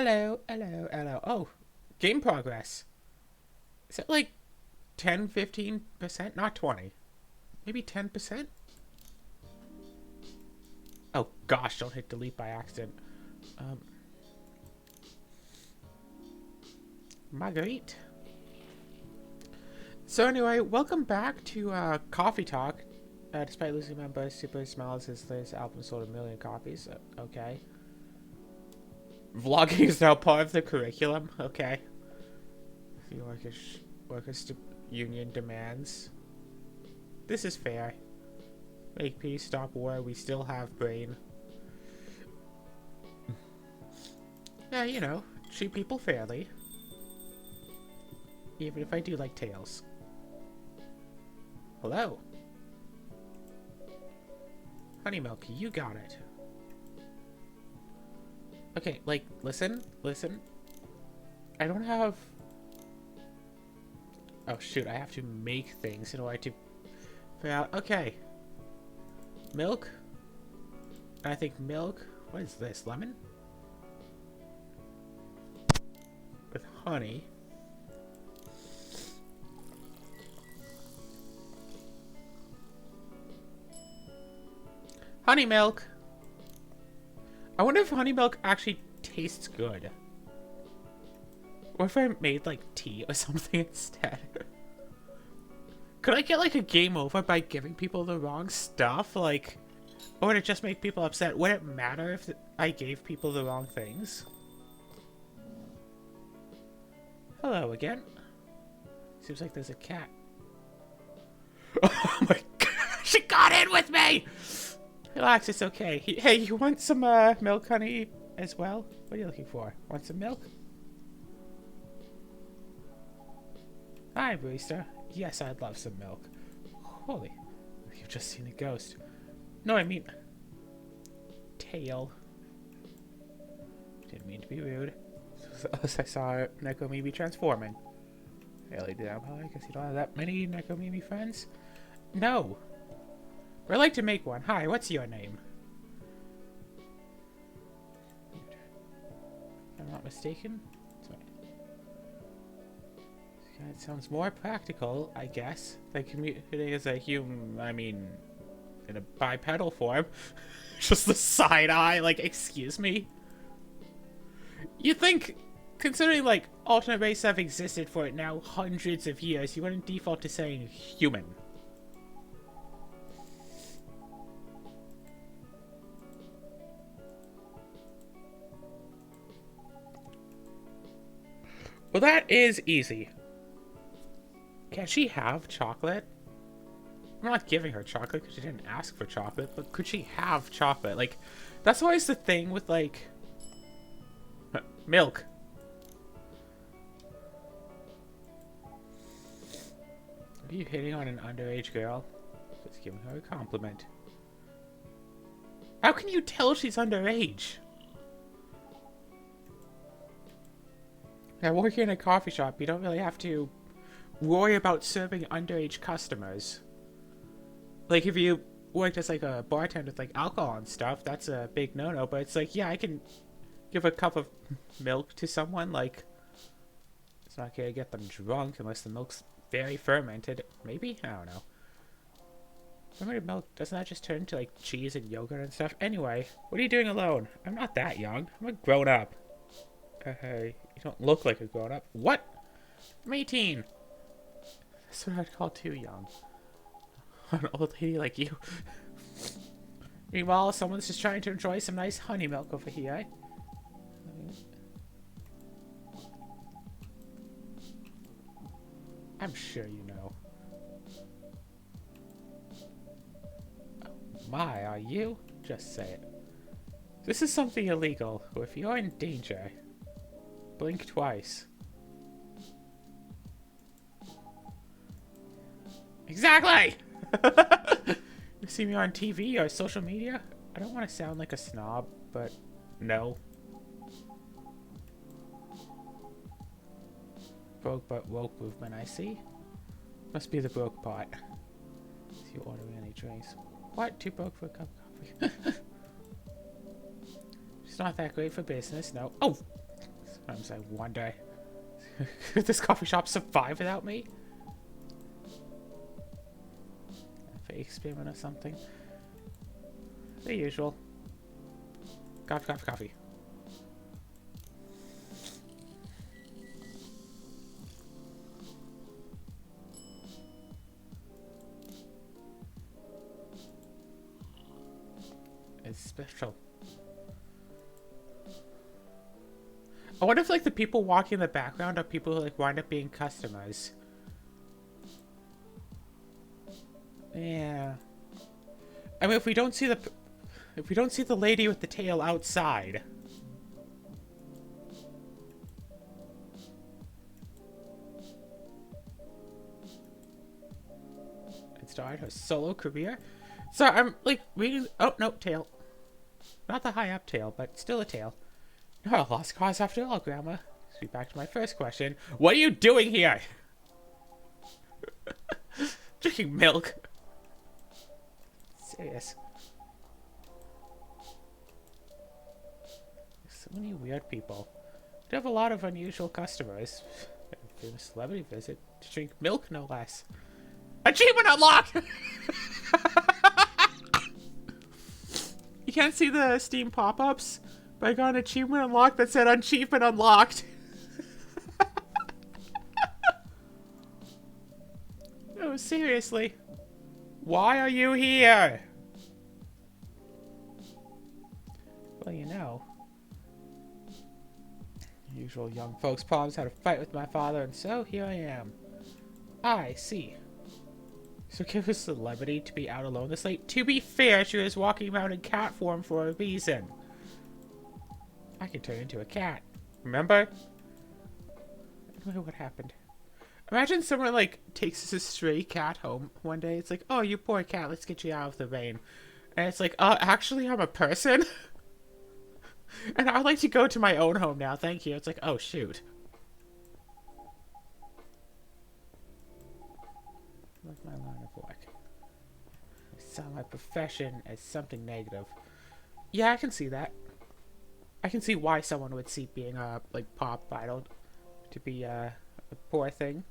Hello, hello, hello. Oh, game progress. Is it like 10, 15%? Not 20. Maybe 10%? Oh gosh, don't hit delete by accident. Um, Marguerite. So anyway, welcome back to Coffee Talk. Despite losing members, Super Smiles his latest album sold 1 million copies. Okay. Vlogging is now part of the curriculum. Okay. The workers union demands. This is fair. Make peace, stop war. We still have brain. Yeah, you know, treat people fairly. Even if I do like tails. Hello. Honey Milk, you got it. Okay, like, listen. I don't have... Oh, shoot, I have to make things in order to... figure out... Okay. Milk. I think milk... What is this, lemon? With honey. Honey milk. I wonder if honey milk actually tastes good. Or if I made like tea or something instead. Could I get like a game over by giving people the wrong stuff? Like, or would it just make people upset? Would it matter if I gave people the wrong things? Hello again. Seems like there's a cat. Oh my god, she got in with me! Relax, it's okay. Hey, you want some milk, honey, as well? What are you looking for? Want some milk? Hi, barista. Yes, I'd love some milk. Holy, you've just seen a ghost. No, I mean... tail. Didn't mean to be rude. Unless I saw Nekomimi transforming. Really, damn, I guess you don't have that many Nekomimi friends? No. I'd like to make one. Hi, what's your name? If I'm not mistaken. Sorry. It sounds more practical, I guess, than communicating as a human. I mean, in a bipedal form. Just the side eye, like, excuse me. You think, considering, like, alternate races have existed for now hundreds of years, you wouldn't default to saying human. Well, that is easy. Can she have chocolate? I'm not giving her chocolate because she didn't ask for chocolate, but could she have chocolate? Like, that's always the thing with, like... milk. Are you hitting on an underage girl? Just giving her a compliment. How can you tell she's underage? I work in a coffee shop. You don't really have to worry about serving underage customers. Like, if you worked as, like, a bartender with, like, alcohol and stuff, that's a big no-no. But it's like, yeah, I can give a cup of milk to someone. Like, it's not gonna get them drunk unless the milk's very fermented. Maybe? I don't know. Fermented milk, doesn't that just turn into, like, cheese and yogurt and stuff? Anyway, what are you doing alone? I'm not that young. I'm a grown-up. Hey, you don't look like a grown-up. What? I'm 18. That's what I'd call too young. An old lady like you. Meanwhile, someone's just trying to enjoy some nice honey milk over here, eh? I'm sure you know. Oh my, are you? Just say it. This is something illegal, or if you're in danger, blink twice. Exactly! You see me on TV or social media? I don't want to sound like a snob, but no. Broke but woke movement, I see. Must be the broke part. Is you ordering any drinks? What? Too broke for a cup of coffee? She's not that great for business, no. Oh! Sometimes I wonder, could this coffee shop survive without me? A fake experiment or something? The usual. Coffee, coffee, coffee. It's special. I wonder if, like, the people walking in the background are people who, like, wind up being customers. Yeah. I mean, if we don't see the lady with the tail outside. And started her solo career. So I'm, like, reading. Oh, no, tail. Not the high up tail, but still a tail. No, lost cause after all, Grandma. Let's be back to my first question. What are you doing here? Drinking milk. Serious. So many weird people. We have a lot of unusual customers. A celebrity visit to drink milk, no less. Achievement unlocked! You can't see the Steam pop-ups, but I got an achievement unlocked that said achievement unlocked. No, seriously. Why are you here? Well, you know. Usual young folks' problems. Had a fight with my father, and so here I am. I see. So give a celebrity to be out alone this late? To be fair, she was walking around in cat form for a reason. I could turn into a cat. Remember? I wonder what happened. Imagine someone, like, takes a stray cat home one day. It's like, oh, you poor cat, let's get you out of the rain. And it's like, actually, I'm a person? And I'd like to go to my own home now, thank you. It's like, oh, shoot. What's my line of work? I saw my profession as something negative. Yeah, I can see that. I can see why someone would see being a, like, pop idol to be a poor thing.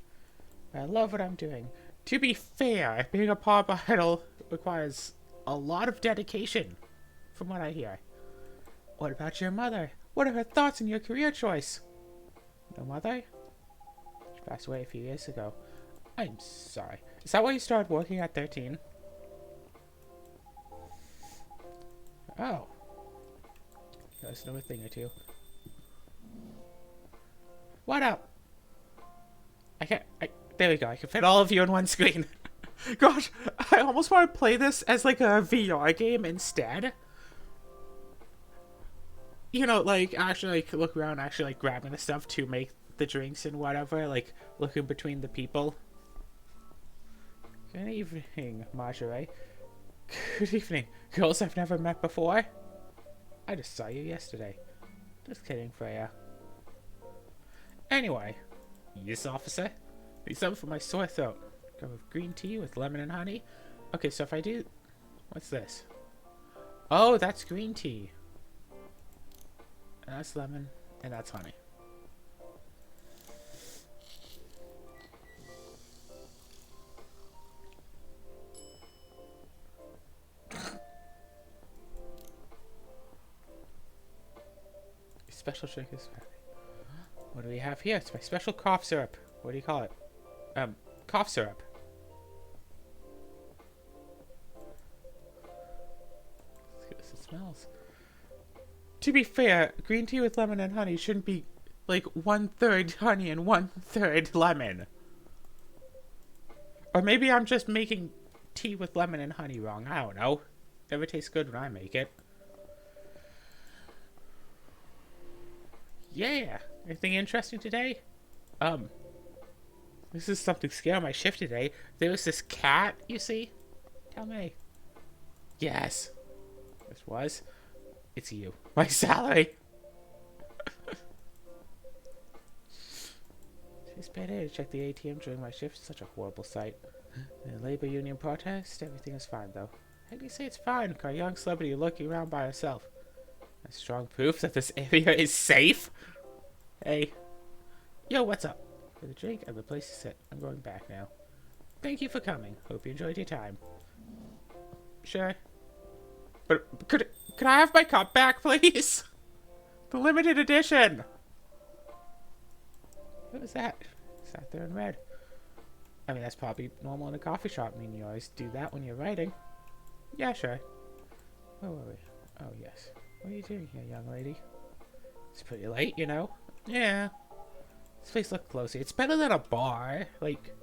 But I love what I'm doing. To be fair, being a pop idol requires a lot of dedication, from what I hear. What about your mother? What are her thoughts on your career choice? No mother? She passed away a few years ago. I'm sorry. Is that why you started working at 13? Oh. That's another thing or two. What up? There we go. I can fit all of you on one screen. Gosh, I almost want to play this as, like, a VR game instead. You know, like, actually, like, look around, actually, like, grabbing the stuff to make the drinks and whatever, like, looking between the people. Good evening, Marjorie. Good evening, girls I've never met before. I just saw you yesterday. Just kidding, Freya. Anyway, yes, officer. Need something for my sore throat. Go with green tea with lemon and honey. Okay, so if I do... What's this? Oh, that's green tea. And that's lemon, and that's honey. Special drink is... What do we have here? It's my special cough syrup. What do you call it? Cough syrup. Let's see what this smells. To be fair, green tea with lemon and honey shouldn't be like 1/3 honey and 1/3 lemon. Or maybe I'm just making tea with lemon and honey wrong. I don't know. Never tastes good when I make it. Yeah. Anything interesting today? This is something scary on my shift today. There was this cat, you see? Tell me. Yes. This was. It's you. My salary. It's better to check the ATM during my shift. It's such a horrible sight. The labor union protest. Everything is fine, though. How can you say it's fine? A young celebrity lurking around by herself. Strong proof that this area is safe. Hey. Yo, what's up? For the drink, I have a place to sit. I'm going back now. Thank you for coming. Hope you enjoyed your time. Sure. But could I have my cup back, please? The limited edition. What was that? Sat there and read. I mean, that's probably normal in a coffee shop. I mean, you always do that when you're writing. Yeah, sure. Where were we? Oh, yes. What are you doing here, young lady? It's pretty late, you know? Yeah. This place looked closely. It's better than a bar. Like...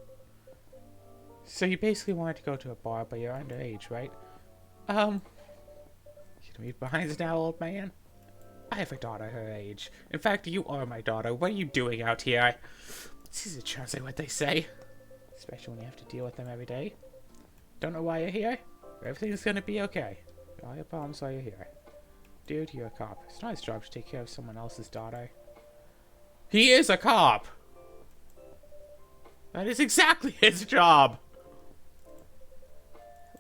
So you basically wanted to go to a bar, but you're underage, right? You can leave behind us now, old man. I have a daughter her age. In fact, you are my daughter. What are you doing out here? This is a translate what they say. Especially when you have to deal with them every day. Don't know why you're here? Everything's gonna be okay. All your problems while you're here. Dude, you're a cop. It's not his job to take care of someone else's daughter. He is a cop! That is exactly his job!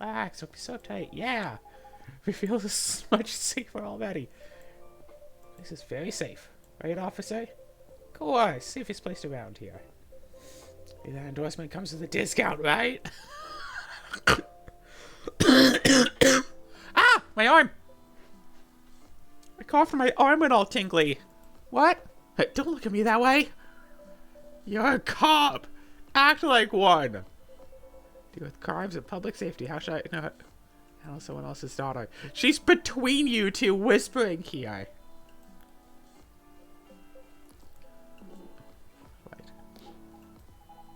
Relax, don't be so uptight. Yeah! We feel this much safer already. This is very safe. Right, officer? Of course, safest place around here. That endorsement comes with a discount, right? Ah! My arm! I coughed and my arm went all tingly. What? Hey, don't look at me that way. You're a cop. Act like one. Deal with crimes and public safety. How should I not handle someone else's daughter? She's between you two whispering here.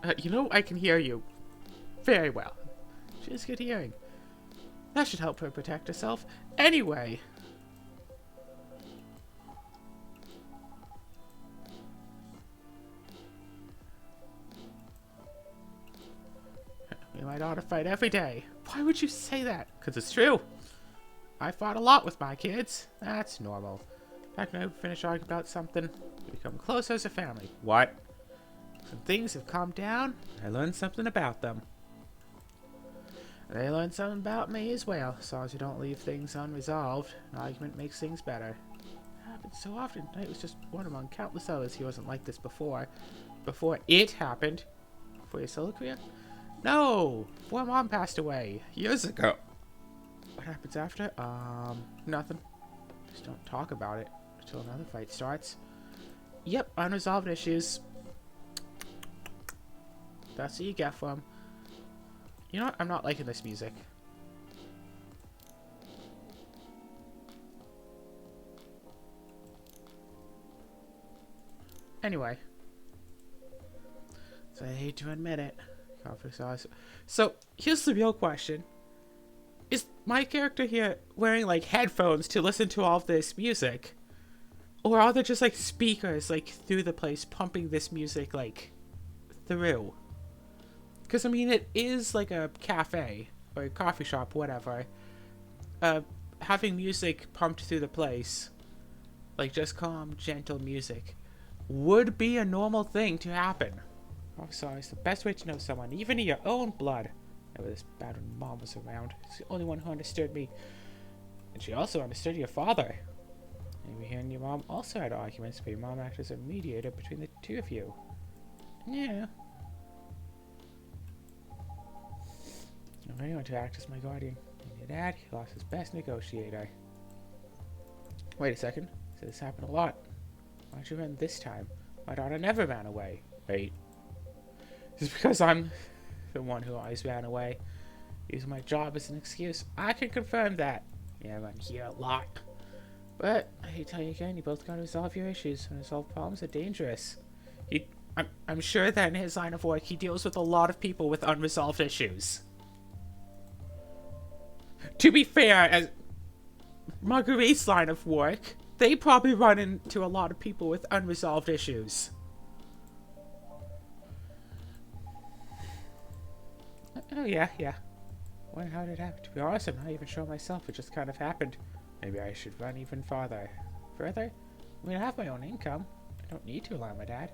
Right. You know, I can hear you very well. She has good hearing. That should help her protect herself. Anyway. Me and my daughter fight every day. Why would you say that? Because it's true. I fought a lot with my kids. That's normal. Back when I finish arguing about something, we become closer as a family. What? Some things have calmed down. I learned something about them. They learned something about me as well. As long as you don't leave things unresolved, an argument makes things better. It happens so often. Tonight was just one among countless others. He wasn't like this before. Before it happened. Before your solo career? No! Before Mom passed away. Years ago. What happens after? Nothing. Just don't talk about it until another fight starts. Yep, unresolved issues. That's what you get from. You know what? I'm not liking this music. Anyway. So I hate to admit it. So, here's the real question. Is my character here wearing, like, headphones to listen to all of this music? Or are there just, like, speakers, like, through the place pumping this music, like, through? Because, I mean, it is like a cafe or a coffee shop, whatever. Having music pumped through the place, like just calm, gentle music, would be a normal thing to happen. Oh, sorry, it's the best way to know someone, even in your own blood. It was bad when Mom was around. She's the only one who understood me. And she also understood your father. Maybe he and your mom also had arguments, but your mom acted as a mediator between the two of you. Yeah. If anyone to act as my guardian. And your dad, he lost his best negotiator. Wait a second. So this happened a lot. Why'd you run this time? My daughter never ran away. Wait. Is it because I'm the one who always ran away? Using my job as an excuse. I can confirm that. Yeah, I run here a lot. But, I hate to tell you again, you both gotta resolve your issues. Unresolved problems are dangerous. I'm sure that in his line of work, he deals with a lot of people with unresolved issues. To be fair, as Marguerite's line of work, they probably run into a lot of people with unresolved issues. Oh, yeah. Wonder how did it happen? To be honest, I'm not even sure myself. It just kind of happened. Maybe I should run even farther. Further? I mean, I have my own income. I don't need to rely on my dad.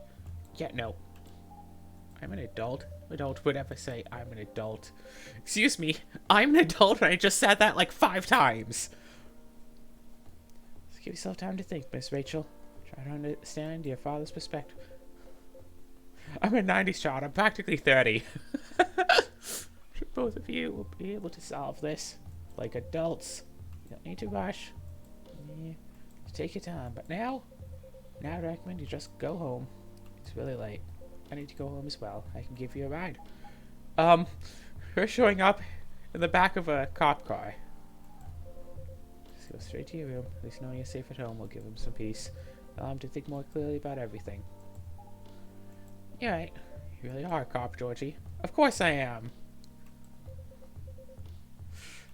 Yeah, no. I'm an adult. Adult would ever say I'm an adult. Excuse me, I'm an adult and I just said that like 5 times. Give yourself time to think, Miss Rachel. Try to understand your father's perspective. I'm a 90s child. I'm practically 30. Both of you will be able to solve this like adults. You don't need to rush. Yeah, just take your time. But now I recommend you just go home. It's really late. I need to go home as well. I can give you a ride. We're showing up in the back of a cop car. Just go straight to your room. At least knowing you're safe at home will give him some peace. Allow him to think more clearly about everything. You're right. You really are a cop, Georgie. Of course I am.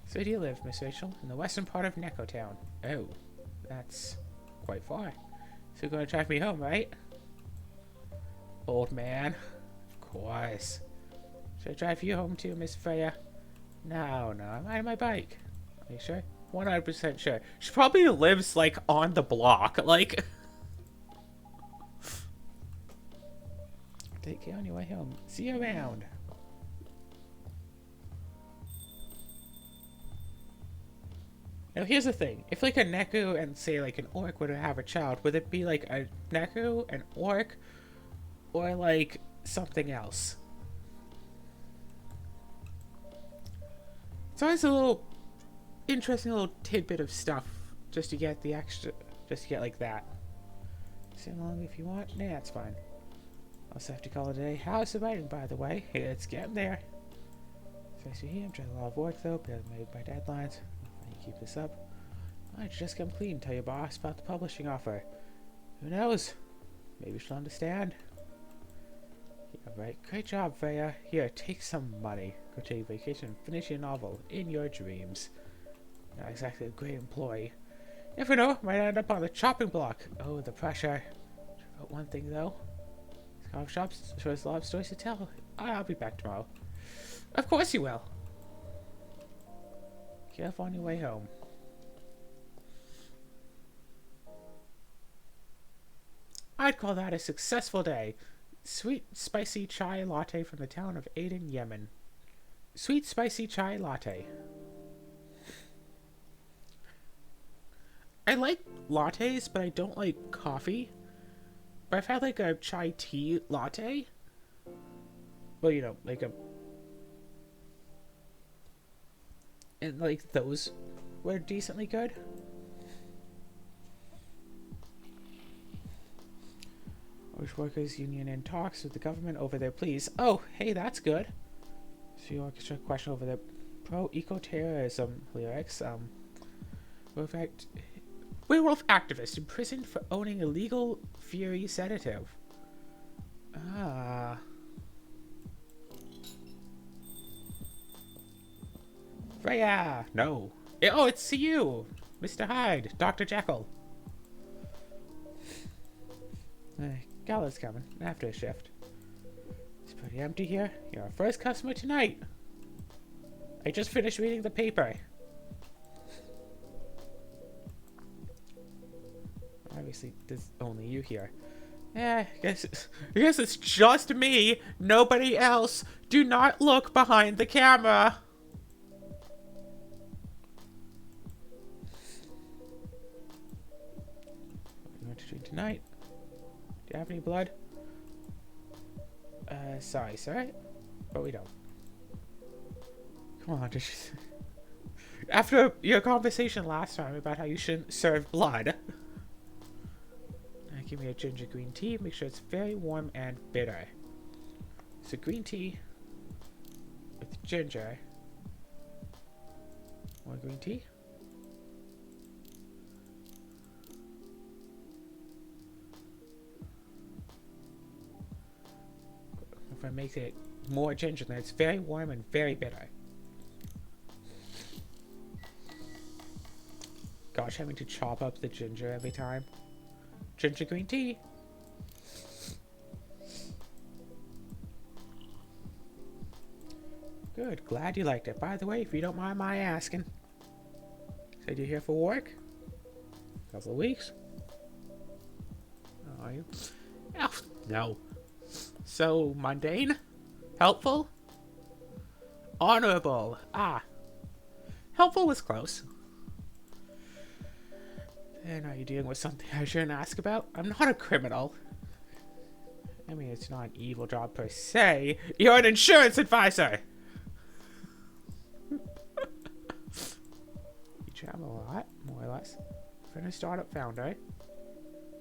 So where do you live, Miss Rachel? In the western part of Neko Town. Oh, that's quite far. So you're going to drive me home, right? Old man. Of course. Should I drive you home too, Miss Freya? No, I'm riding my bike. Are you sure? 100% sure. She probably lives, like, on the block. Like... Take care on your way home. See you around. Now here's the thing. If like a Neku and say like an orc would have a child, would it be like a Neku, an orc, or like something else? It's always a little interesting little tidbit of stuff just to get the extra, just to get like that. Stay along if you want. Nah, that's fine. Also have to call it a day. How's the writing, by the way? It's getting there. So I see here, I'm trying a lot of work though, but I made my deadlines. If I keep this up, I should just come clean and tell your boss about the publishing offer. Who knows? Maybe she'll understand. Yeah, right. Great job, Freya. Here, take some money. Go take a vacation and finish your novel in your dreams. Not exactly a great employee. Never know, might end up on the chopping block. Oh, the pressure. But one thing though. Coffee shops shows a lot of stories to tell. I'll be back tomorrow. Of course you will. Careful on your way home. I'd call that a successful day. Sweet spicy chai latte from the town of Aden, Yemen. Sweet spicy chai latte. I like lattes, but I don't like coffee. But I've had like a chai tea latte. Well, you know, like a... And like those were decently good. Irish Workers Union in talks with the government over their pleas. Oh, hey, that's good. So you orchestra question over the pro-eco-terrorism lyrics. Werewolf activist imprisoned for owning illegal Fury sedative. Ah. Freya! No. Oh, it's you! Mr. Hyde, Dr. Jekyll. Gala's coming after a shift. It's pretty empty here. You're our first customer tonight. I just finished reading the paper. Obviously, there's only you here. I guess it's just me. Nobody else. Do not look behind the camera. What do you want to drink tonight? Do you have any blood? Sorry, sir. But we don't. Come on, just... After your conversation last time about how you shouldn't serve blood. Give me a ginger green tea. Make sure it's very warm and bitter. So green tea with ginger. More green tea. If I make it more ginger, then it's very warm and very bitter. Gosh, having to chop up the ginger every time. Ginger green tea. Good, glad you liked it. By the way, if you don't mind my asking, said you're here for work? Couple of weeks? Oh, are you? Oh, no. So mundane? Helpful? Honorable. Ah. Helpful was close. And are you dealing with something I shouldn't ask about? I'm not a criminal. I mean, it's not an evil job per se. You're an insurance advisor! You travel a lot, more or less. For a startup founder,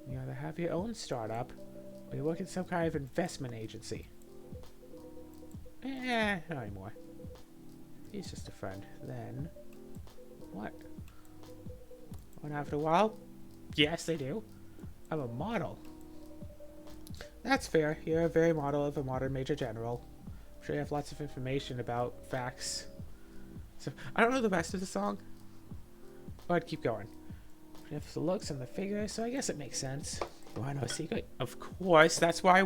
you either have your own startup, or you work in some kind of investment agency. Not anymore. He's just a friend. Then, what? And after a while, yes, they do. I'm a model. That's fair. You're a very model of a modern major general. I'm sure you have lots of information about facts. So, I don't know the rest of the song, but keep going. You have the looks and the figure, so I guess it makes sense. You want to know a secret? Of course. That's why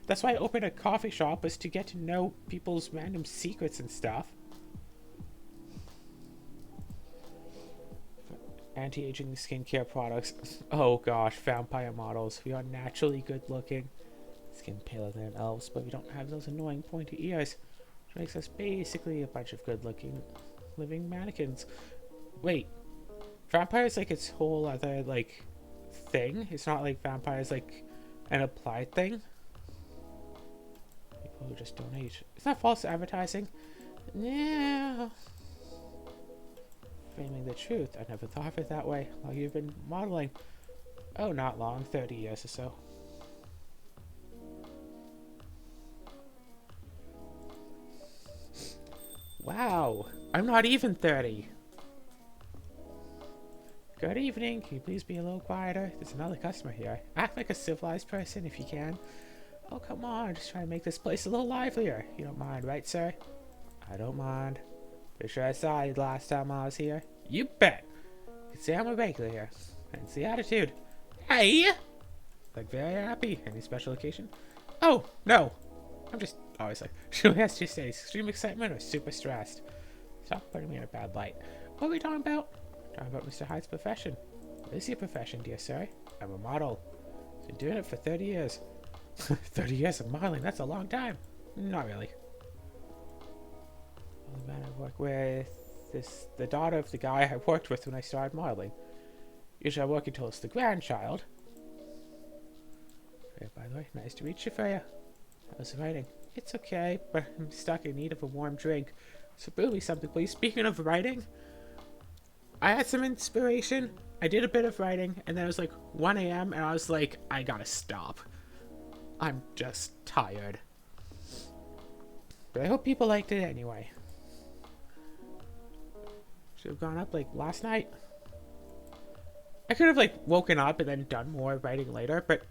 that's why I opened a coffee shop, was to get to know people's random secrets and stuff. Anti-aging skincare products. Oh gosh, vampire models. We are naturally good looking. Skin paler than elves, but we don't have those annoying pointy ears. Which makes us basically a bunch of good looking living mannequins. Wait. Vampires like its whole other like thing? It's not like vampires like an applied thing? People who just donate. Is that false advertising? Yeah. Framing the truth. I never thought of it that way. While you've been modeling. Oh, not long. 30 years or so. Wow. I'm not even 30. Good evening. Can you please be a little quieter? There's another customer here. Act like a civilized person if you can. Oh, come on. Just trying to make this place a little livelier. You don't mind, right, sir? I don't mind. Pretty sure I saw you last time I was here. You bet. You can say I'm a regular here. Hence the attitude. Hey! Like, very happy. Any special occasion? Oh, no. I'm just always like, should we ask to say extreme excitement or super stressed? Stop putting me in a bad light. What are we talking about? Talking about Mr. Hyde's profession. What is your profession, dear sir? I'm a model. Been doing it for 30 years. 30 years of modeling, that's a long time. Not really. The man I work with is the daughter of the guy I worked with when I started modeling. Usually I work until it's the grandchild. Hey, by the way, nice to meet you, Freya. How's the writing? It's okay, but I'm stuck in need of a warm drink. So brew me something, please. Speaking of writing, I had some inspiration. I did a bit of writing, and then it was like 1 a.m. and I was like, I gotta stop. I'm just tired. But I hope people liked it anyway. Should have gone up like last night. I could have like woken up and then done more writing later, but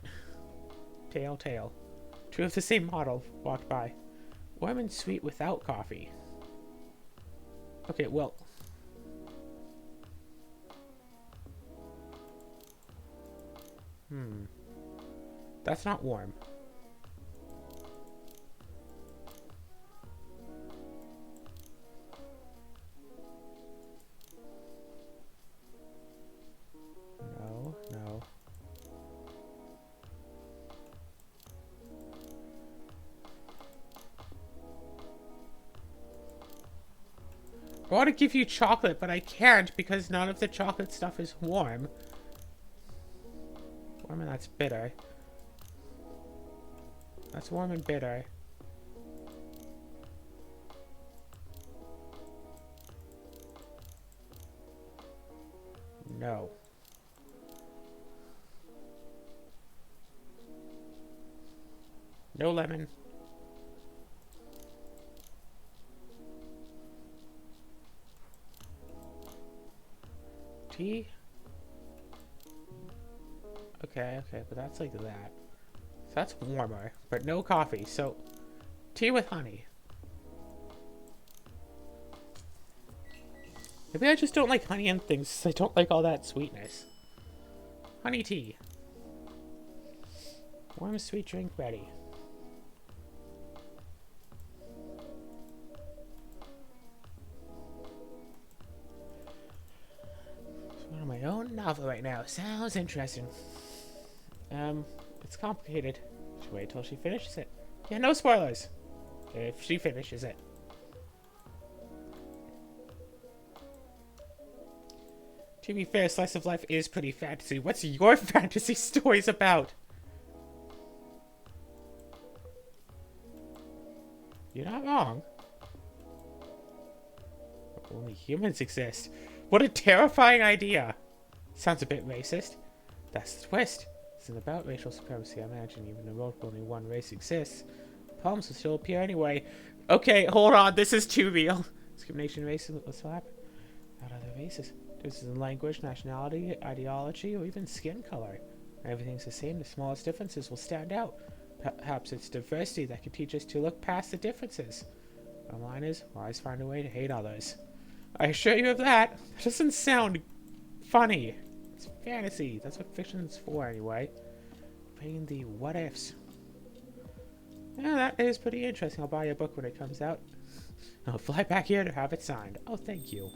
tail. Two of the same model walked by. Warm and sweet without coffee. Okay, well. That's not warm. No. I want to give you chocolate, but I can't because none of the chocolate stuff is warm. Warm and that's bitter. That's warm and bitter. No. No lemon. Tea? Okay, but that's like that. So that's warmer, but no coffee. So, tea with honey. Maybe I just don't like honey and things. I don't like all that sweetness. Honey tea. Warm sweet drink ready. One of my own novel right now. Sounds interesting. It's complicated. Should wait till she finishes it. Yeah, no spoilers. If she finishes it. To be fair, slice of life is pretty fantasy. What's your fantasy stories about? You're not wrong. Only humans exist. What a terrifying idea. Sounds a bit racist. That's the twist. This isn't about racial supremacy. I imagine even in a world where only one race exists, problems will still appear anyway. Okay, hold on. This is too real. Discrimination, racism, let's slap. Not other races. Differences in language, nationality, ideology, or even skin color. Everything's the same. The smallest differences will stand out. Perhaps it's diversity that can teach us to look past the differences. Bottom line is, always find a way to hate others. I assure you of that. That doesn't sound funny. It's fantasy. That's what fiction's for, anyway. Playing the what ifs. Yeah, that is pretty interesting. I'll buy you a book when it comes out. I'll fly back here to have it signed. Oh, thank you.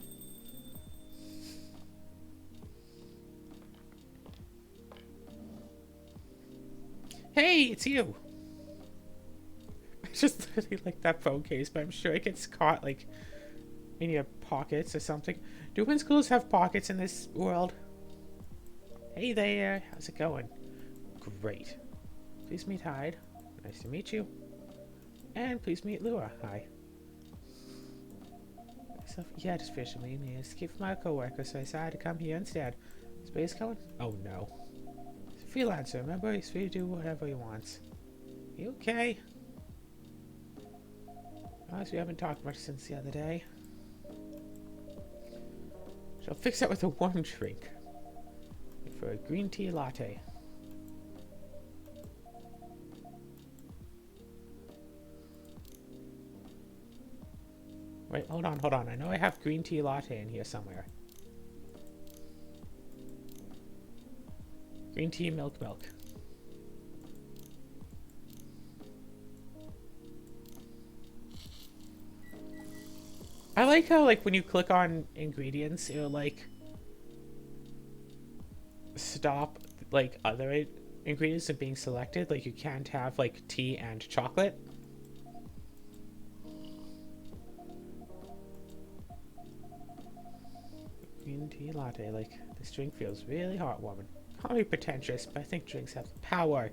Hey, it's you. It's just literally like that phone case, but I'm sure it gets caught like in your pockets or something. Do women's clothes have pockets in this world? Hey there, how's it going? Great. Please meet Hyde. Nice to meet you. And please meet Lua. Hi. Yeah, just finished a meeting. I escaped from my coworker, so I decided to come here instead. Is Blaze coming? Oh no. He's a freelancer, remember? He's free to do whatever he wants. You okay? Honestly, we haven't talked much since the other day. Shall fix that with a warm drink. For a green tea latte. Wait, hold on. I know I have green tea latte in here somewhere. Green tea, milk. I like how, like, when you click on ingredients, it'll, like, stop, like, other ingredients from being selected. Like, you can't have, like, tea and chocolate. Green tea latte. Like, this drink feels really heartwarming. Call me pretentious, but I think drinks have the power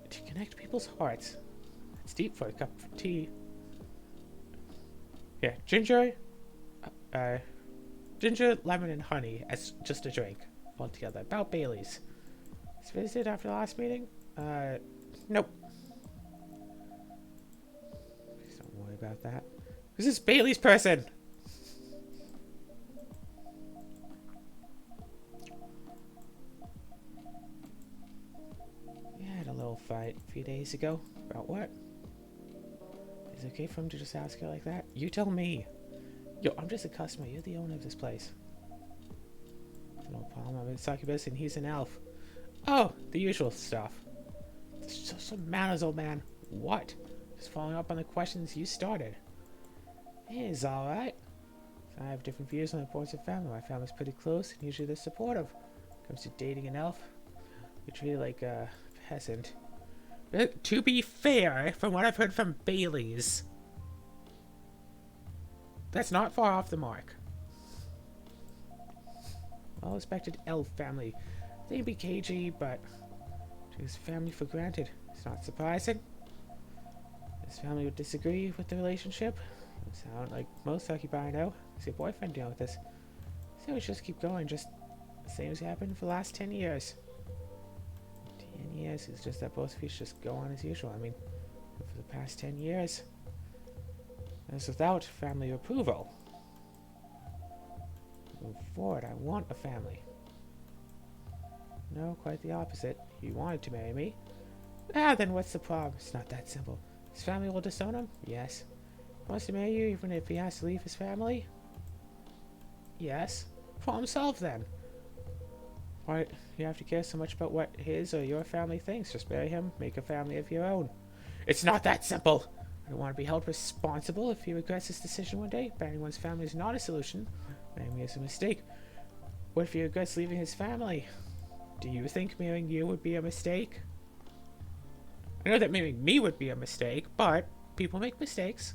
to connect people's hearts. It's deep for a cup of tea. Yeah, ginger, lemon, and honey as just a drink altogether. About Bailey's. Is visited after the last meeting? Nope. Please don't worry about that. Who's this Bailey's person? Yeah, I had a little fight a few days ago. About what? Is it okay for him to just ask you like that? You tell me. Yo, I'm just a customer. You're the owner of this place. No problem. I'm a succubus and he's an elf. Oh, the usual stuff. Just some manners, old man. What? Just following up on the questions you started. It's alright. I have different views on the importance of family. My family's pretty close and usually they're supportive. When it comes to dating an elf, you're treated like a peasant. But to be fair, from what I've heard from Bailey's, that's not far off the mark. Well-respected elf family. They'd be cagey, but takes family for granted. It's not surprising. This family would disagree with the relationship. It sound like most occupy know. Is your boyfriend dealing with this? So we should just keep going, just the same as happened for the last 10 years. 10 years, it's just that both of you just go on as usual. I mean, for the past 10 years, it's without family approval. Move forward, I want a family. No, quite the opposite. He wanted to marry me. Ah, then what's the problem? It's not that simple. His family will disown him? Yes. He wants to marry you even if he has to leave his family? Yes. Problem solved then. Why do you have to care so much about what his or your family thinks? Just marry him, make a family of your own. It's not that simple. I don't want to be held responsible if he regrets his decision one day. Marrying one's family is not a solution. Marrying me is a mistake. What if he regrets leaving his family? Do you think marrying you would be a mistake? I know that marrying me would be a mistake, but people make mistakes.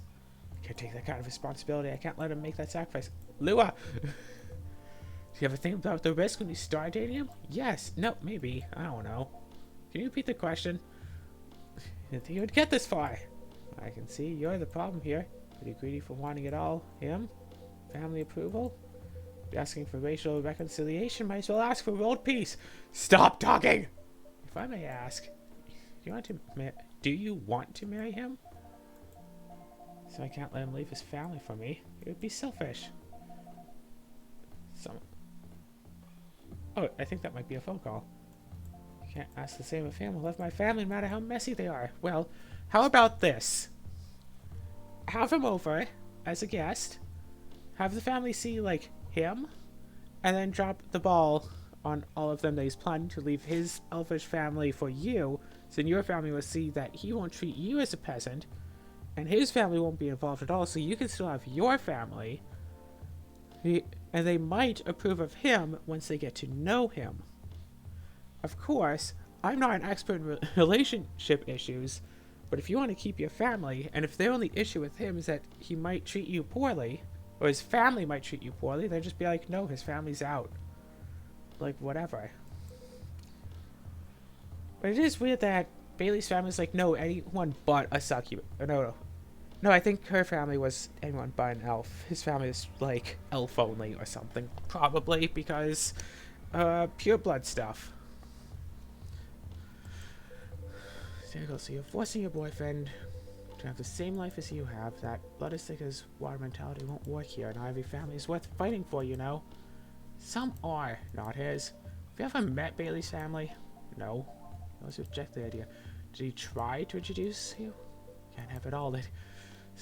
I can't take that kind of responsibility. I can't let him make that sacrifice. Lua! you ever think about the risk when you start dating him? Yes. No, maybe. I don't know. Can you repeat the question? I didn't think you would get this far. I can see you're the problem here. Pretty greedy for wanting it all. Him? Family approval? You're asking for racial reconciliation, might as well ask for world peace. Stop talking! If I may ask, do you want to marry him? So I can't let him leave his family for me. It would be selfish. Oh, I think that might be a phone call. I can't ask the same of him. I love my family no matter how messy they are. Well, how about this? Have him over as a guest. Have the family see, like, him. And then drop the ball on all of them that he's planning to leave his elfish family for you. So then your family will see that he won't treat you as a peasant. And his family won't be involved at all. So you can still have your family. And they might approve of him once they get to know him. Of course, I'm not an expert in relationship issues, but if you want to keep your family, and if their only issue with him is that he might treat you poorly, or his family might treat you poorly, then just be like, no, his family's out. Like, whatever. But it is weird that Bailey's family's like, no, anyone but a succubus. No, I think her family was anyone but an elf. His family is, like, elf only or something. Probably because, pure blood stuff. So you're forcing your boyfriend to have the same life as you have. That blood is thick as water mentality won't work here. Not every family is worth fighting for, you know. Some are, not his. Have you ever met Bailey's family? No. He always rejected the idea. Did he try to introduce you? Can't have it all. This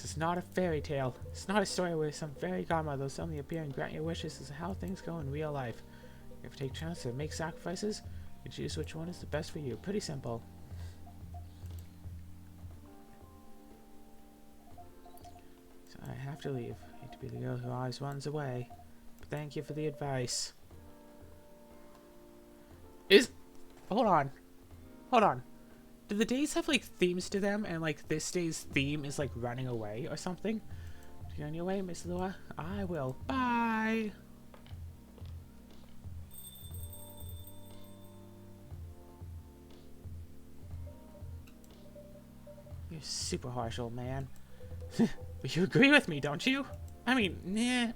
is not a fairy tale. It's not a story where some fairy godmother will suddenly appear and grant your wishes. This is how things go in real life. You have to take chances and make sacrifices. You choose which one is the best for you. Pretty simple. So I have to leave. I hate to be the girl who always runs away. But thank you for the advice. Hold on. Do the days have, like, themes to them, and, like, this day's theme is, like, running away or something? You on your way, Miss Lua? I will. Bye! You're super harsh, old man. But you agree with me, don't you? I mean, nah.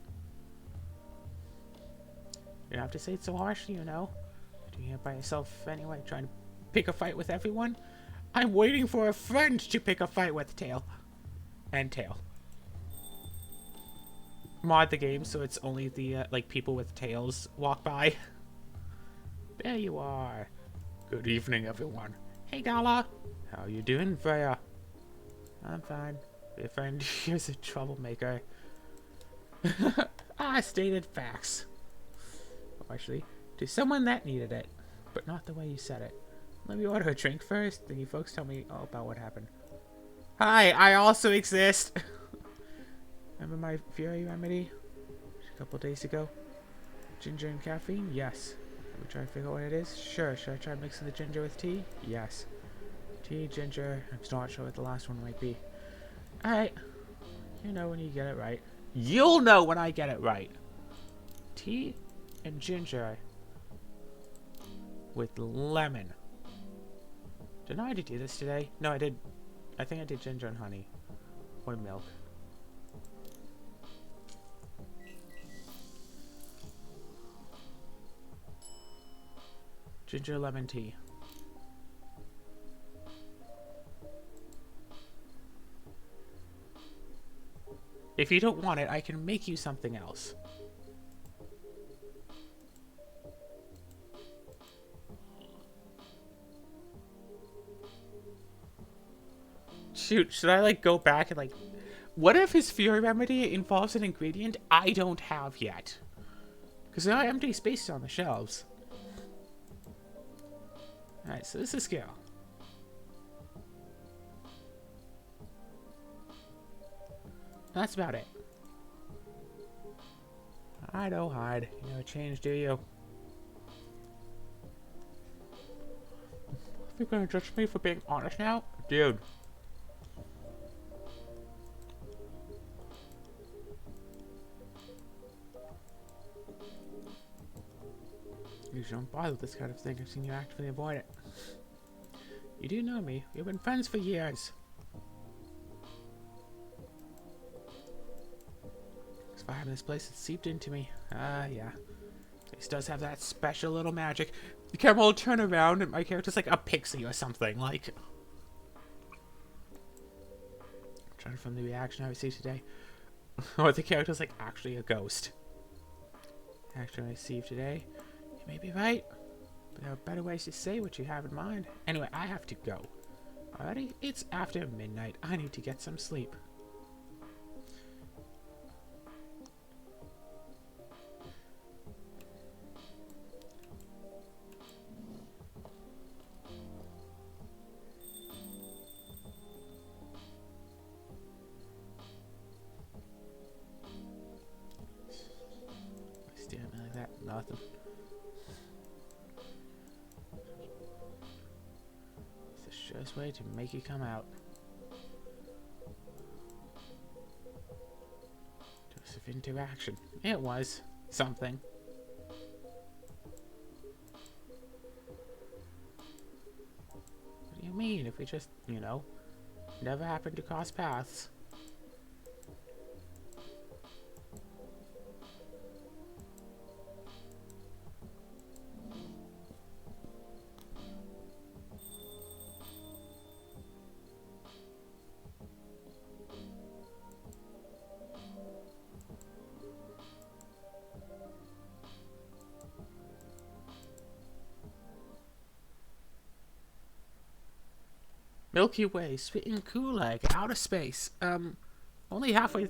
You don't have to say it so harshly, you know. You're doing it by yourself anyway, trying to pick a fight with everyone. I'm waiting for a friend to pick a fight with Tail. And Tail. Mod the game so it's only the, like, people with tails walk by. There you are. Good evening, everyone. Hey, Gala. How you doing, Freya? I'm fine. Your friend here's a troublemaker. Stated facts. Oh, actually, to someone that needed it. But not the way you said it. Let me order a drink first, then you folks tell me all about what happened. Hi, I also exist! Remember my Fury remedy? A couple days ago? Ginger and caffeine? Yes. Should we try to figure out what it is? Sure. Should I try mixing the ginger with tea? Yes. Tea, ginger, I'm still not sure what the last one might be. Alright. You know when you get it right. You'll know when I get it right! Tea and ginger with lemon. Didn't I already do this today? No, I did. I think I did ginger and honey. Or milk. Ginger lemon tea. If you don't want it, I can make you something else. Shoot, should I, like, go back and, like... What if his Fury remedy involves an ingredient I don't have yet? Because there are empty spaces on the shelves. Alright, so this is scale. That's about it. Hide, oh hide. You never change, do you? You're gonna judge me for being honest now? Dude. usually don't bother with this kind of thing. I've seen you actively avoid it. You do know me. We've been friends for years. This fire in this place, it seeped into me. Yeah. This does have that special little magic. The camera will turn around and my character's like a pixie or something. Like, trying from the reaction I received today. Or the character's like actually a ghost. The action I received today. You may be right. But there are better ways to say what you have in mind. Anyway, I have to go. Alrighty? It's after midnight. I need to get some sleep. Stare at me like that. Nothing. It's the surest way to make you come out. Joseph interaction. It was something. What do you mean if we just, you know, never happened to cross paths? Milky Way, sweet and cool like outer space. Only halfway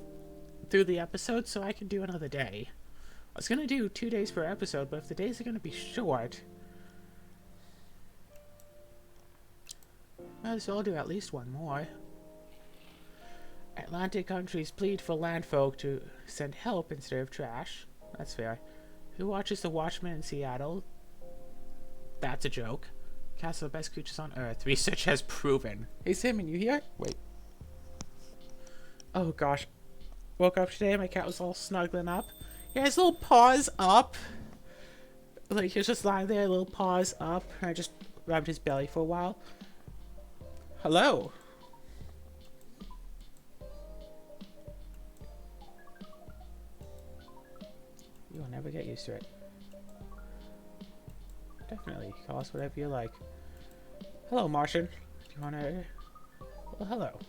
through the episode, so I can do another day. I was gonna do 2 days per episode, but if the days are gonna be short, might as well do at least one more. Atlantic countries plead for landfolk to send help instead of trash. That's fair. Who watches The Watchmen in Seattle? That's a joke. Cats are the best creatures on Earth. Research has proven. Hey Simon, you here? Wait. Oh gosh. Woke up today, my cat was all snuggling up. He has little paws up. Like he was just lying there, little paws up. And I just rubbed his belly for a while. Hello. You'll never get used to it. Definitely. Call us whatever you like. Hello, Martian. Do you want to... Well, hello.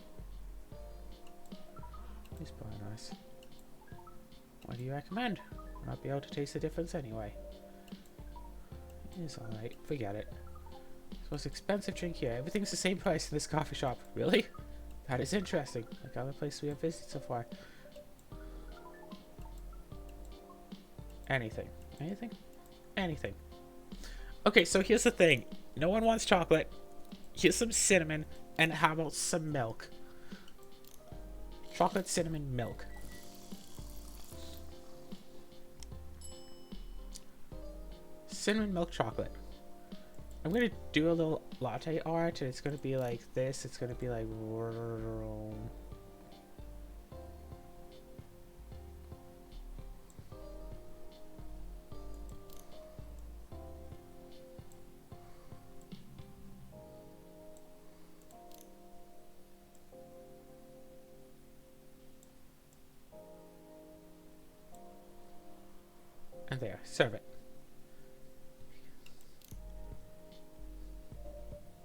He's probably nice. What do you recommend? I'll not be able to taste the difference anyway. It's alright. Forget it. It's the most expensive drink here. Everything's the same price in this coffee shop. Really? That is interesting. Like other places we have visited so far. Anything. Anything? Anything. Okay, so here's the thing. No one wants chocolate. Here's some cinnamon. And how about some milk? Chocolate, cinnamon, milk. Cinnamon milk chocolate. I'm gonna do a little latte art, and it's gonna be like this. It's gonna be like... And there, serve it.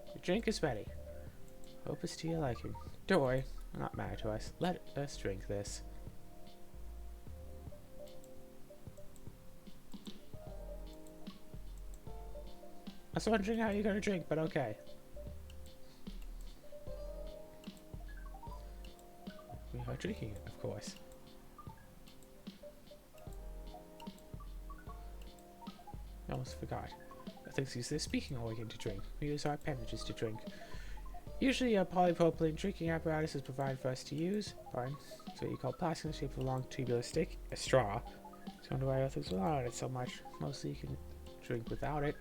Your drink is ready. Hope it's to your liking. Don't worry, not mad to us. Let us drink this. I was wondering how you're gonna drink, but okay. We are drinking it, of course. I almost forgot. Ethics use their speaking organ to drink. We use our appendages to drink. Usually a polypropylene drinking apparatus is provided for us to use. Fine. So you call plastic in the shape of a long tubular stick, a straw. So I wonder why ethics rely on it so much. Mostly you can drink without it.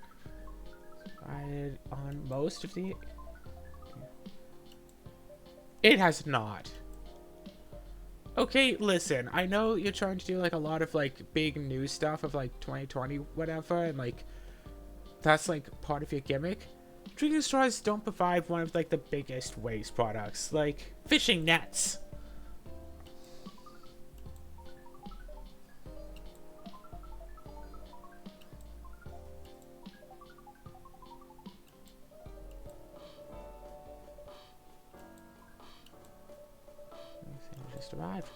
Provided on most of the... It has not. Okay, listen, I know you're trying to do like a lot of like big news stuff of like 2020 whatever, and like that's like part of your gimmick. Drinking straws don't provide one of like the biggest waste products, like fishing nets. You just arrived.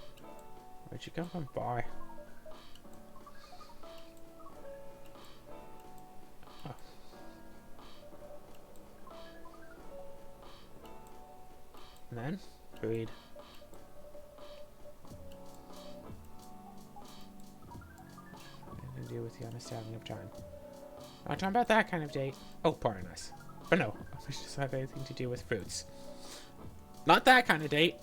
Where'd you come from, boy? Oh. And then, read. Nothing to do with the understanding of time. Not talking about that kind of date. Oh, pardon us. But no, we just have anything to do with fruits. Not that kind of date.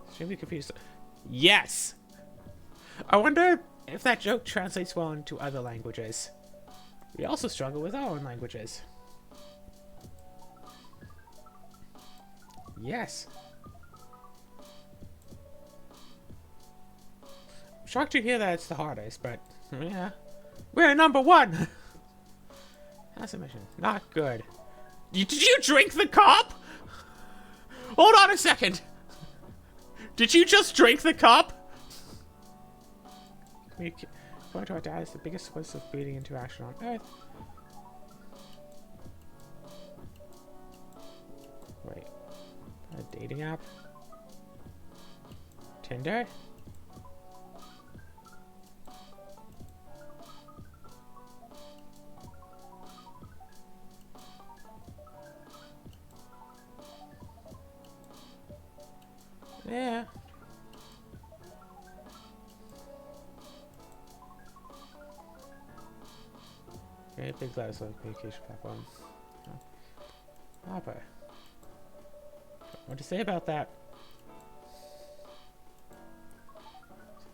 Extremely confused. Yes! I wonder if that joke translates well into other languages. We also struggle with our own languages. Yes. I'm shocked to hear that it's the hardest, but yeah. We're number 1! That's a mission. Not good. Did you drink the cup? Hold on a second. Did you just drink the cup? According to our data, it's the biggest source of breeding interaction on Earth. Wait. A dating app? Tinder? Yeah. Very big glass of communication platform. Papa. What to say about that?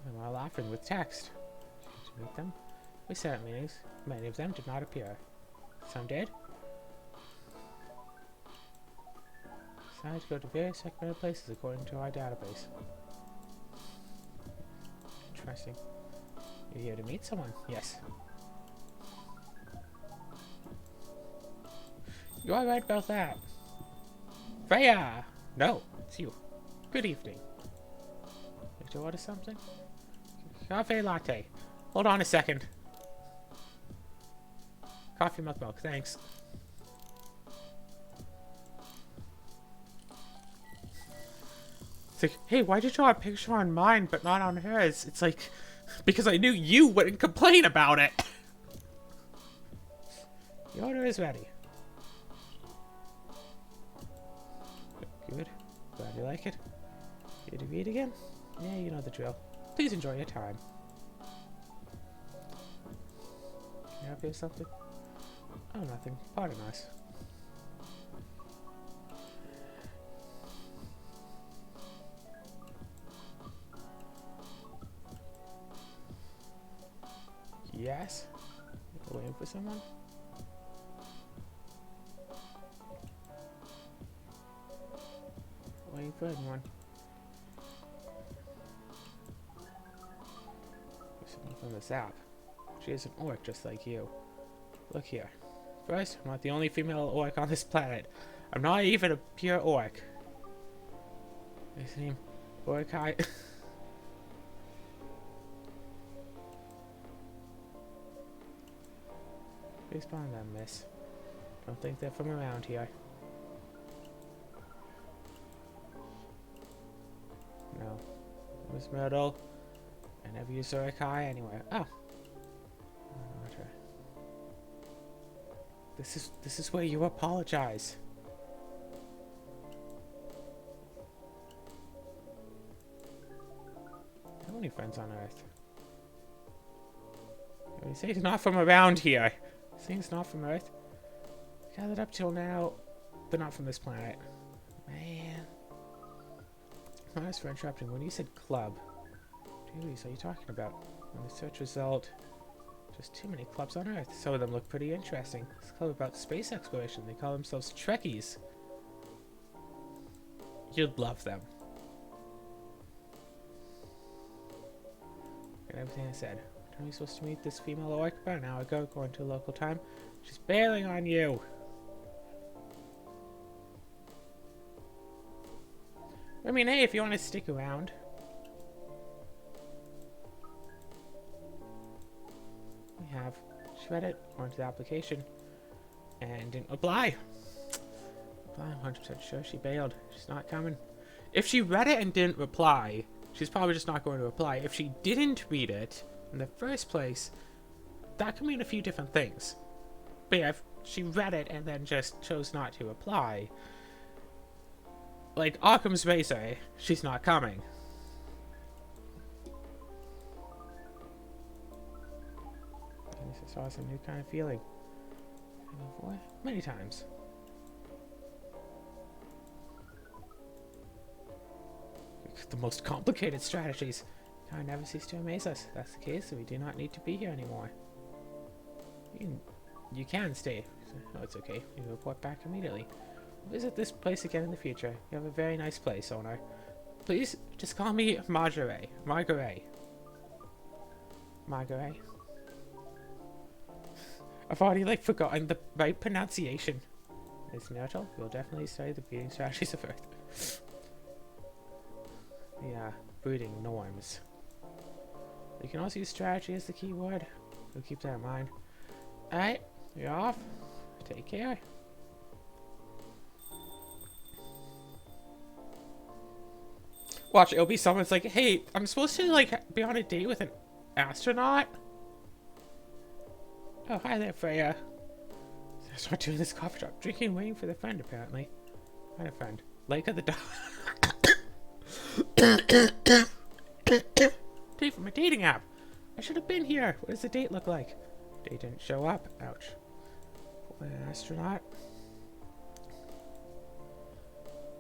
Something while laughing with text. To meet them. We sat at meetings. Many of them did not appear. Some did. Decided to go to various recommended places according to our database. Interesting. You're here to meet someone? Yes. You are right about that. Freya! No, it's you. Good evening. Like to order something? Cafe latte. Hold on a second. Coffee milk, thanks. It's like, hey, why'd you draw a picture on mine but not on hers? It's like, because I knew you wouldn't complain about it. The order is ready. Good. Glad you like it. Here to read again? Yeah, you know the drill. Please enjoy your time. Can I help you with something? Oh, nothing. Pardon us. Yes? You're waiting for someone? Waiting for anyone. Someone from this app. She is an orc just like you. Look here. First, I'm not the only female orc on this planet. I'm not even a pure orc. His name, Orkai. Respond them, miss. Don't think they're from around here. No. It was Myrtle. I never used Orkai anywhere. Oh. This is where you apologize. How many friends on Earth? You say he's not from around here. Say he's not from Earth. Gathered up till now, but not from this planet. Man. Honest for interrupting. When you said club, what are you talking about? On the search result, just too many clubs on Earth. Some of them look pretty interesting. This club about space exploration. They call themselves Trekkies. You'd love them. And everything I said. Are we supposed to meet this female orc about an hour ago, according to local time? She's bailing on you. I mean, hey, if you want to stick around. We have. She read it, went to the application, and didn't apply. I'm 100% sure she bailed. She's not coming. If she read it and didn't reply, she's probably just not going to reply. If she didn't read it in the first place, that could mean a few different things. But yeah, if she read it and then just chose not to reply, like Occam's razor, she's not coming. This is a new kind of feeling. Many times. The most complicated strategies. Kind never cease to amaze us. If that's the case, we do not need to be here anymore. You can stay. Oh, it's okay. You can report back immediately. Visit this place again in the future. You have a very nice place, owner. Please, just call me Margaret. Margaret. Margaret. I've already, like, forgotten the right pronunciation. Ms. Nurtle, we'll definitely study the breeding strategies of Earth. Yeah, breeding norms. You can also use strategy as the key word. So keep that in mind. Alright, you're off. Take care. Watch, it'll be someone's like, hey, I'm supposed to, like, be on a date with an astronaut? Oh, hi there, Freya. So we're doing this coffee shop. Drinking, waiting for the friend, apparently. Kind of friend. Lake of the Dog. Date from a dating app. I should have been here. What does the date look like? Date didn't show up. Ouch. An astronaut.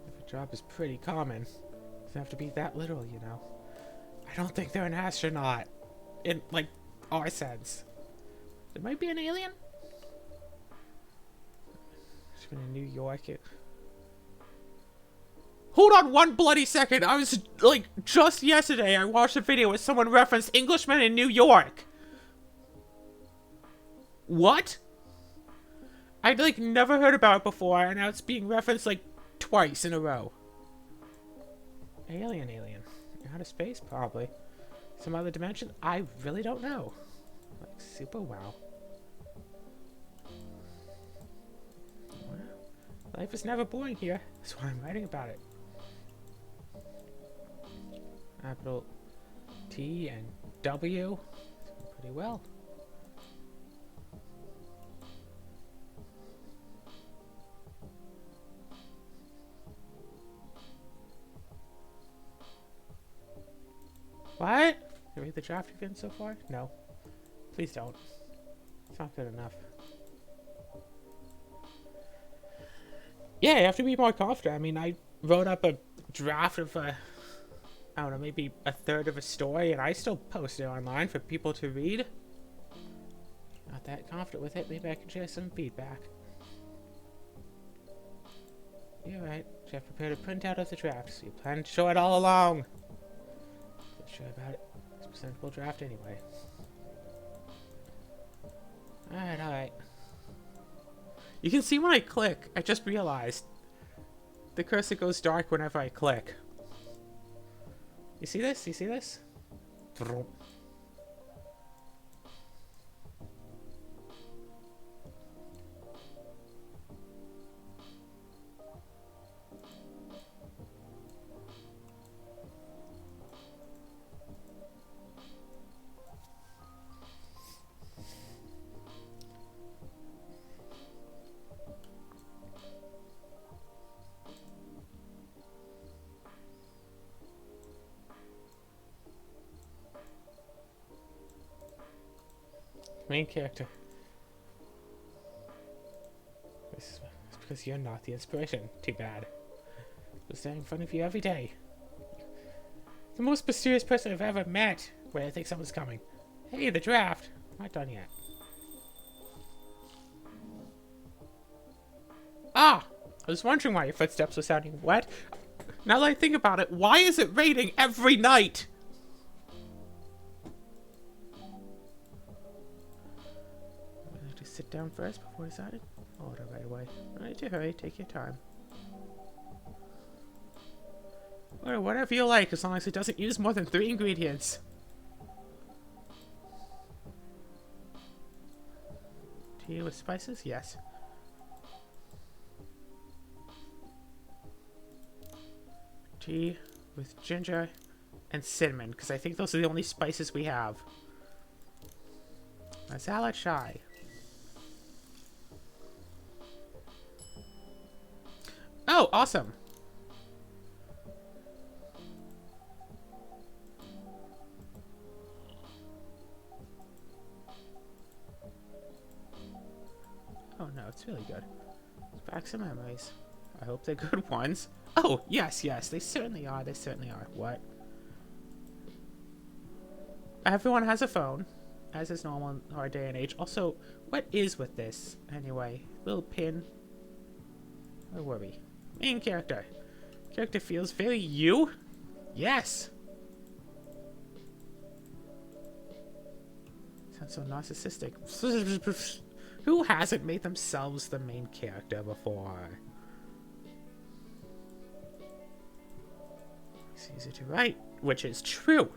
If a job is pretty common, it doesn't have to be that literal, you know. I don't think they're an astronaut. In, like, our sense. There might be an alien? She's been in New York. Hold on one bloody second. I was, like, just yesterday I watched a video where someone referenced Englishmen in New York. What? I'd, like, never heard about it before, and now it's being referenced, like, twice in a row. Alien. Outer space? Probably. Some other dimension? I really don't know. Like, super wow. Life is never boring here. That's why I'm writing about it. Capital T and W. Pretty well. What? You read the draft you've been so far? No. Please don't. It's not good enough. Yeah, you have to be more confident. I mean, I wrote up a draft of I don't know, maybe a third of a story, and I still posted it online for people to read. Not that confident with it. Maybe I can share some feedback. You're right. Jeff prepared a printout of the draft, so you plan to show it all along. Not sure about it. It's a presentable draft anyway. Alright. You can see when I click, I just realized the cursor goes dark whenever I click. You see this? You see this? Main character. It's because you're not the inspiration. Too bad. I'll stand in front of you every day. The most mysterious person I've ever met. Wait, I think someone's coming. Hey, the draft. Not done yet. Ah! I was wondering why your footsteps were sounding wet. Now that I think about it, why is it raining every night? sit down first before deciding? Order right away. Don't need to hurry, take your time. Order whatever you like, as long as it doesn't use more than 3 ingredients. Tea with spices? Yes. Tea with ginger and cinnamon, because I think those are the only spices we have. Masala chai. Oh, awesome. Oh no, it's really good. Back some memories. I hope they're good ones. Oh, yes, yes, they certainly are. They certainly are. What? Everyone has a phone, as is normal in our day and age. Also, what is with this, anyway? Little pin. Where were we? Main character. Character feels very you? Yes. Sounds so narcissistic. Who hasn't made themselves the main character before? It's easy to write, which is true.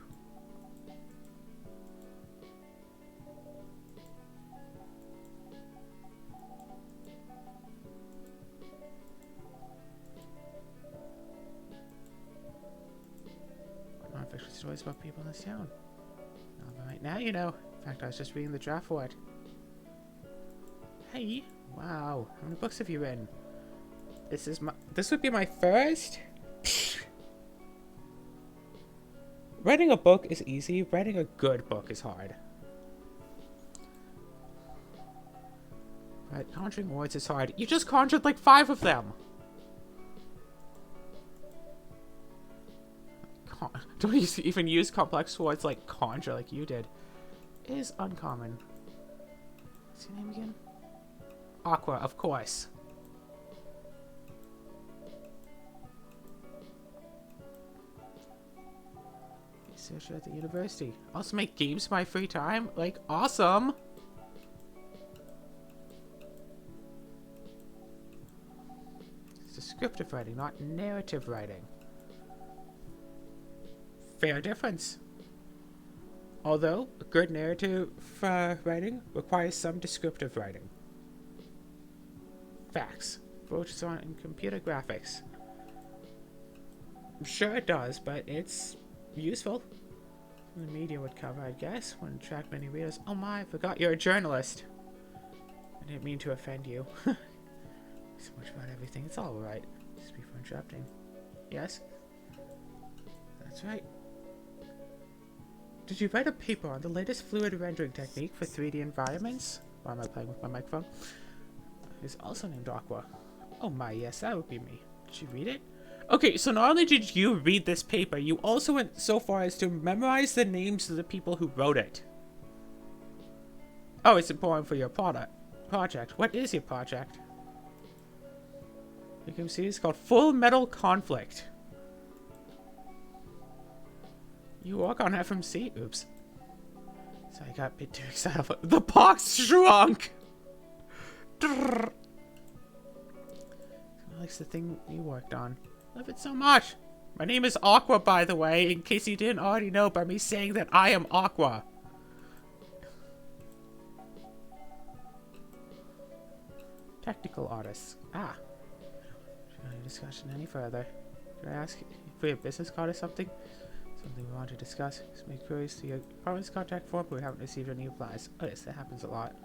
Non-fiction stories about people in this town. All right, now you know. In fact, I was just reading the draft for it. Hey, wow, how many books have you written? This would be my first? Writing a book is easy, writing a good book is hard. Right, conjuring words is hard. You just conjured like 5 of them! Don't you even use complex words like conjure like you did. It is uncommon. What's your name again? Aqua, of course. Researcher at the university. Also make games in my free time? Like, awesome! It's descriptive writing, not narrative writing. Fair difference. Although, a good narrative writing requires some descriptive writing. Facts. Focuses on in computer graphics. I'm sure it does, but it's useful. The media would cover, I guess, wouldn't attract many readers. Oh my, I forgot you're a journalist. I didn't mean to offend you. So much about everything. It's all right. Just before interrupting. Yes? That's right. Did you write a paper on the latest fluid rendering technique for 3D environments? Why am I playing with my microphone? It's also named Aqua. Oh my, yes, that would be me. Did you read it? Okay, so not only did you read this paper, you also went so far as to memorize the names of the people who wrote it. Oh, it's important for your project. What is your project? You can see it's called Full Metal Conflict. You work on FMC? Oops. So I got a bit too excited. The box shrunk! Likes the thing you worked on. Love it so much. My name is Aqua, by the way, in case you didn't already know by me saying that I am Aqua. Technical artists. Ah. Should I discussion any further? Should I ask for your business card or something? Something we want to discuss. Just make curious to your department's contact form, but we haven't received any replies. Oh yes, that happens a lot.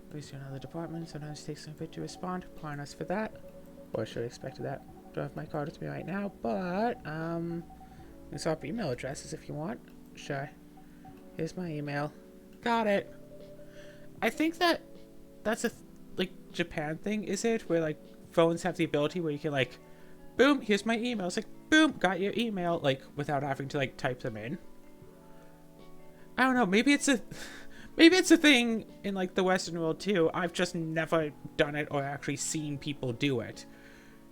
Please to another department, sometimes it takes a bit to respond. Pardon us for that. Or I should have expected that. Don't have my card with me right now, but you can swap email addresses if you want. Sure. Here's my email. Got it. I think that's a like Japan thing, is it? Where like phones have the ability where you can like, boom, here's my email. It's like, boom, got your email, like without having to like type them in. I don't know. Maybe it's a thing in like the Western world too. I've just never done it or actually seen people do it.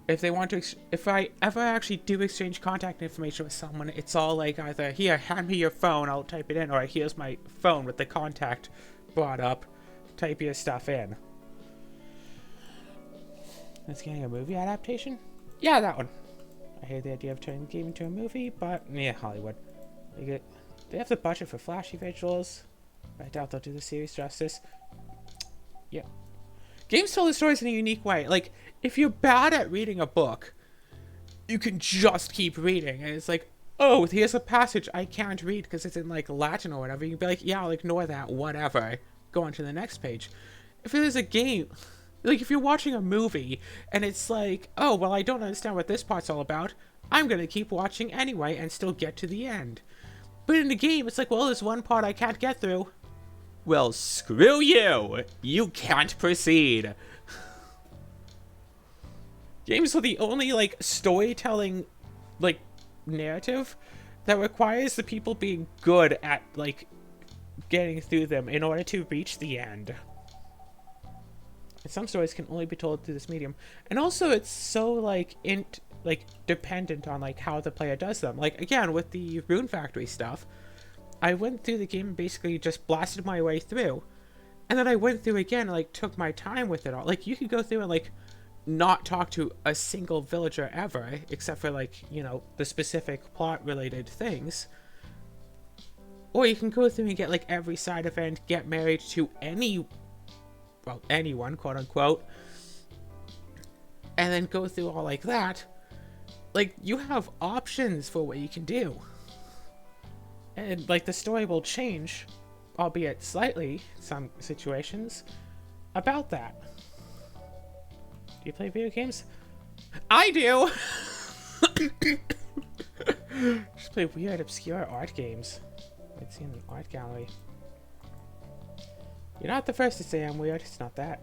If they want to, if I ever actually do exchange contact information with someone, it's all like either, here, hand me your phone, I'll type it in, or here's my phone with the contact brought up, type your stuff in. It's getting a movie adaptation? Yeah, that one. I hate the idea of turning the game into a movie, but yeah, Hollywood. They have the budget for flashy visuals. I doubt they'll do the series justice. Yeah. Games tell the stories in a unique way. Like, if you're bad at reading a book, you can just keep reading. And it's like, oh, here's a passage I can't read because it's in, like, Latin or whatever. You can be like, yeah, I'll ignore that, whatever. Go on to the next page. If there's a game, like, if you're watching a movie and it's like, oh, well, I don't understand what this part's all about, I'm going to keep watching anyway and still get to the end. But in the game, it's like, well, there's one part I can't get through. Well, screw you! You can't proceed. Games are the only, like, storytelling, like, narrative that requires the people being good at, like, getting through them in order to reach the end. And some stories can only be told through this medium. And also, it's so, like, dependent on, like, how the player does them. Like, again, with the Rune Factory stuff, I went through the game and basically just blasted my way through. And then I went through again and, like, took my time with it all. Like, you could go through and, like, not talk to a single villager ever, except for, like, you know, the specific plot-related things. Or you can go through and get, like, every side event, get married to anyone, quote-unquote, and then go through all like that. Like, you have options for what you can do. And, like, the story will change, albeit slightly, in some situations, about that. Do you play video games? I do! Just play weird, obscure art games. I'd see in an art gallery. You're not the first to say I'm weird, it's not that.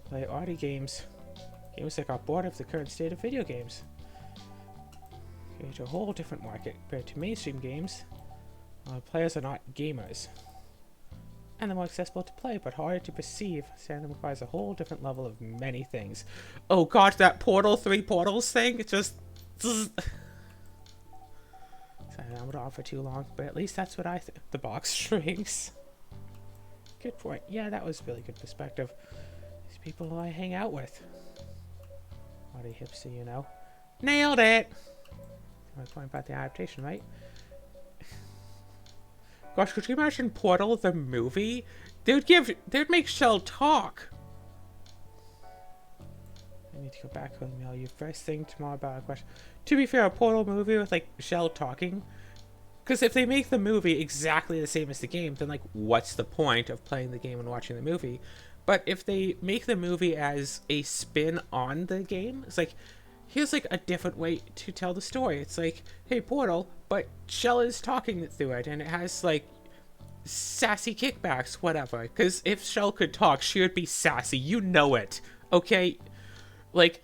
Play arty games. Games that got bored of the current state of video games. Create a whole different market compared to mainstream games. Players are not gamers. And they're more accessible to play, but harder to perceive. Fandom requires a whole different level of many things. Oh god, that Portal 3 Portals thing, it just... Sorry, I'm gonna offer too long, but at least that's what I think. The box shrinks. Good point. Yeah, that was really good perspective. These people who I hang out with. Naughty hipster, you know. Nailed it! My point about the adaptation, right? Gosh, could you imagine Portal the movie? They'd make Shell talk. I need to go back and email you first thing tomorrow about a question. To be fair, a Portal movie with, like, Shell talking. Because if they make the movie exactly the same as the game, then, like, what's the point of playing the game and watching the movie? But if they make the movie as a spin on the game, it's like, here's, like, a different way to tell the story. It's like, hey, Portal, but Shell is talking through it, and it has, like, sassy kickbacks, whatever. Because if Shell could talk, she would be sassy. You know it. Okay? Like...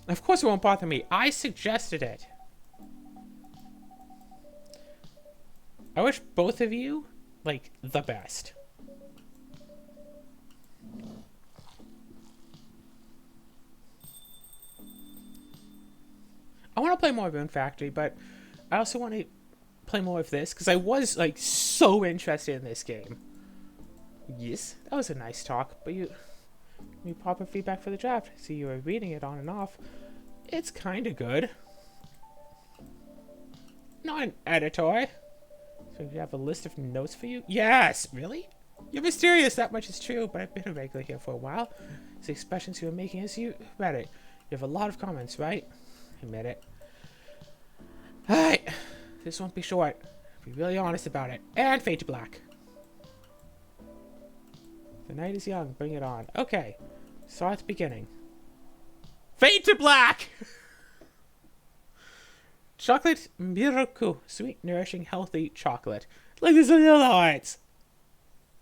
Of course it won't bother me. I suggested it. I wish both of you, like, the best. I want to play more Rune Factory, but I also want to play more of this, because I was, like, so interested in this game. Yes, that was a nice talk, but you proper feedback for the draft. See, you were reading it on and off. It's kind of good. Not an editor. So we have a list of notes for you? Yes! Really? You're mysterious, that much is true, but I've been a regular here for a while. The expressions you were making as you read it. You have a lot of comments, right? Admit it. Alright. This won't be short. Be really honest about it. And fade to black. The night is young. Bring it on. Okay. Start at the beginning. Fade to black! Chocolate miracle. Sweet, nourishing, healthy chocolate. Look, there's a little heart.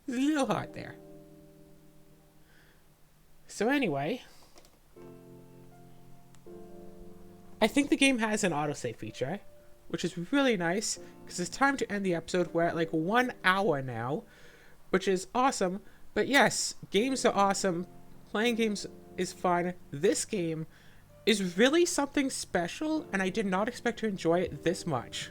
There's a little heart there. So anyway, I think the game has an autosave feature, which is really nice, because it's time to end the episode. We're at like 1 hour now, which is awesome. But yes, games are awesome. Playing games is fun. This game is really something special, and I did not expect to enjoy it this much.